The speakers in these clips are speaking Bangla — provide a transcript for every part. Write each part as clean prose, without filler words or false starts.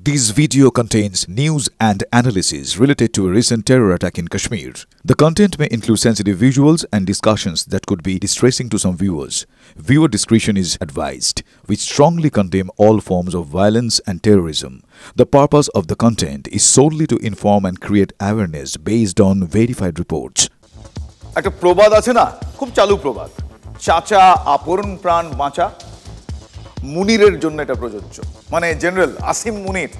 This video contains news and analysis related to a recent terror attack in Kashmir. The content may include sensitive visuals and discussions that could be distressing to some viewers. Viewer discretion is advised. We strongly condemn all forms of violence and terrorism. The purpose of the content is solely to inform and create awareness based on verified reports. একটা প্রবাদ আছে না, খুব চালু প্রবাদ, চাচা আপন প্রাণ বাঁচা। মুনিরের জন্য এটা প্রযোজ্য। মানে জেনারেল আসিম মুনির,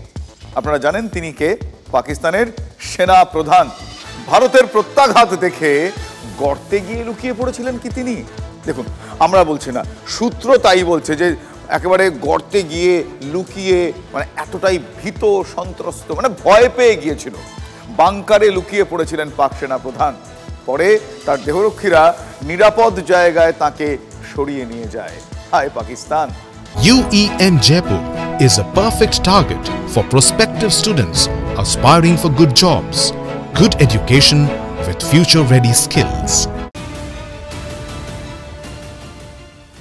আপনারা জানেন তিনি কে? পাকিস্তানের সেনা প্রধান। ভারতের প্রত্যাঘাত দেখে গর্তে গিয়ে লুকিয়ে পড়েছিলেন কি তিনি? দেখুন, আমরা বলছি না, সূত্র তাই বলছে যে একেবারে গর্তে গিয়ে লুকিয়ে, মানে এতটাই ভীত সন্ত্রস্ত, মানে ভয় পেয়ে গিয়েছিল, বাংকারে লুকিয়ে পড়েছিলেন পাক সেনা প্রধান। পরে তার দেহরক্ষীরা নিরাপদ জায়গায় তাকে সরিয়ে নিয়ে যায়। হায় Pakistan! UEM Jaipur is a perfect target for prospective students aspiring for good jobs, good education with future-ready skills.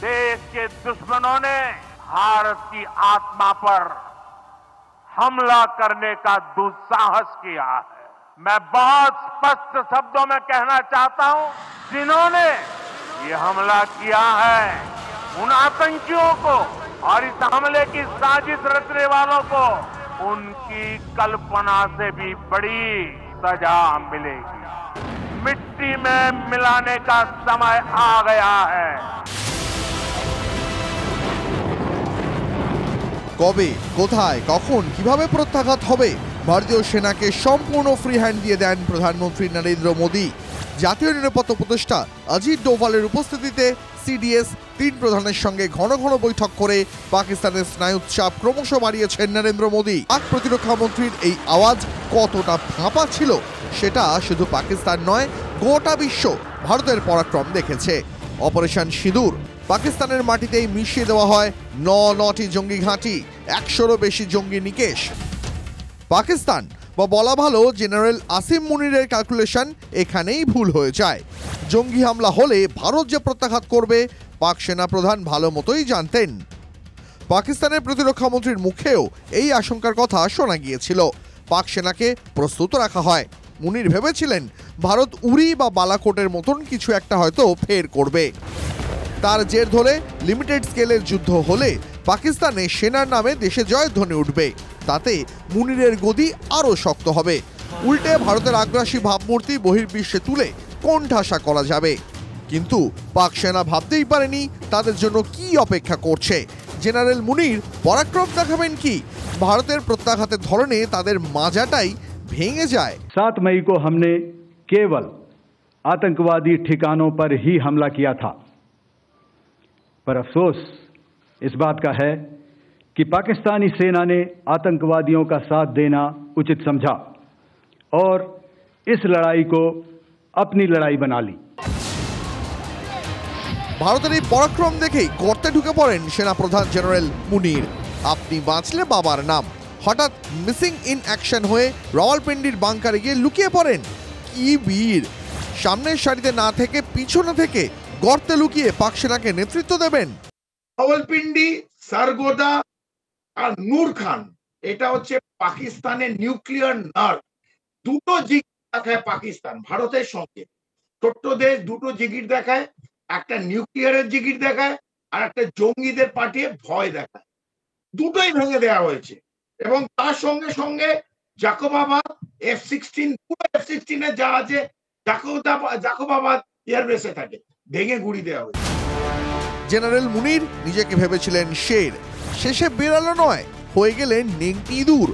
देश के दुश्मनों ने भारत की आत्मा पर हमला करने का दुस्साहस किया है। मैं बहुत स्पष्ट शब्दों में कहना चाहता हूं, जिन्होंने ये हमला किया है, उन आतंकियों को और इस हमले की साजिश रचने वालों को उनकी कल्पना से भी बड़ी सजा मिलेगी। मिट्टी में मिलाने का समय आ गया है। কবে, কোথায়, কখন, কিভাবে প্রত্যাঘাত হবে? ভারতীয় সেনাকে সম্পূর্ণ ফ্রি হ্যান্ড দিয়ে দেন প্রধানমন্ত্রী নরেন্দ্র মোদী। জাতীয় নিরাপত্তা উপদেষ্টা অজিত ডোভালের উপস্থিতিতে সিডিএস ৩ প্রধানের সঙ্গে ঘন ঘন বৈঠক করে পাকিস্তানের স্নায়ুচাপ ক্রমশ বাড়িয়েছেন নরেন্দ্র মোদী। পাক প্রতিরক্ষা মন্ত্রীর এই আওয়াজ কতটা ফাঁপা ছিল সেটা শুধু পাকিস্তান নয়, গোটা বিশ্ব ভারতের পরাক্রম দেখেছে। অপারেশন সিঁদুর, পাকিস্তানের মাটিতেই মিশিয়ে দেওয়া হয় ৯টি জঙ্গি ঘাঁটি, ১০০রও বেশি জঙ্গি নিকেশ। পাকিস্তান বা বলা ভালো জেনারেল আসিম মুনিরের ক্যালকুলেশন এখানেই ভুল হয়ে যায়। জঙ্গি হামলা হলে ভারত যে প্রত্যাঘাত করবে পাক সেনা প্রধান ভালো মতোই জানতেন। পাকিস্তানের প্রতিরক্ষা মন্ত্রীর মুখেও এই আশঙ্কার কথা শোনা গিয়েছিল। পাক সেনাকে প্রস্তুত রাখা হয়। মুনির ভেবেছিলেন ভারত উরি বা বালাকোটের মতন কিছু একটা হয়তো ফের করবে। তার জের ধরে লিমিটেড স্কেলের যুদ্ধ হলে পাকিস্তানে সেনার নামে দেশে জয়ধ্বনি উঠবে। তাতে মুনিরের গদি আরও শক্ত হবে। উল্টে ভারতের আগ্রাসী ভাবমূর্তি বহির্বিশ্বে তুলে কোণঠাসা করা যাবে। কিন্তু পাক সেনা ভাবতেই পারেনি তাদের জন্য কি অপেক্ষা করছে। জেনারেল মুনির পরাক্রম দেখাবেন কি? ভারতের প্রত্যাঘাতের ধরনে তাদের মাজাটাই ভেঙে যায়। 7 मई को हमने केवल आतंकवादी ठिकानों पर ही हमला किया था, पर अफसोस इस बात का है कि पाकिस्तानी सेना ने आतंकवादियों का साथ देना उचित समझा और इस लड़ाई को अपनी लड़ाई बना ली। ভারতের এই পরাক্রম দেখেই গর্তে ঢুকে পড়েন সেনাপ্রধান জেনারেল মুনির। আপনি বাঁচলে বাবার নাম। হঠাৎ মিসিং ইন অ্যাকশন হয়ে রাওয়ালপিন্ডির বাংকারে গিয়ে লুকিয়ে পড়েন। কি বীর! সামনের সারিতে না থেকে পিছনে থেকে গর্তে লুকিয়ে পাক সেনাকে নেতৃত্ব দেবেন। রাওয়ালপিন্ডি, সারগোদা আর নূর খান, এটা হচ্ছে পাকিস্তানের নিউক্লিয়ার নার্ভ। দুটো জিগির দেখায় পাকিস্তান ভারতের সঙ্গে। ছোট্ট দেশ, দুটো জিগির দেখায়, একটা নিউক্লিয়ারের জিগির দেখায় আর একটা জঙ্গিদের পাঠিয়ে ভয় দেখায়। দুটোই ভেঙে দেওয়া হয়েছে এবং তার সঙ্গে সঙ্গে জাকোবাবাদ F-16, পুরো F-16 এর জাহাজে জাকোবাবাদ এয়ারবেসে থাকে, ভেঙে গুড়ি দেওয়া হয়েছে। জেনারেল মুনির নিজেকে ভেবেছিলেন শের, শেষে বেরালো নয়, হয়ে গেলেন নেংটি ইঁদুর।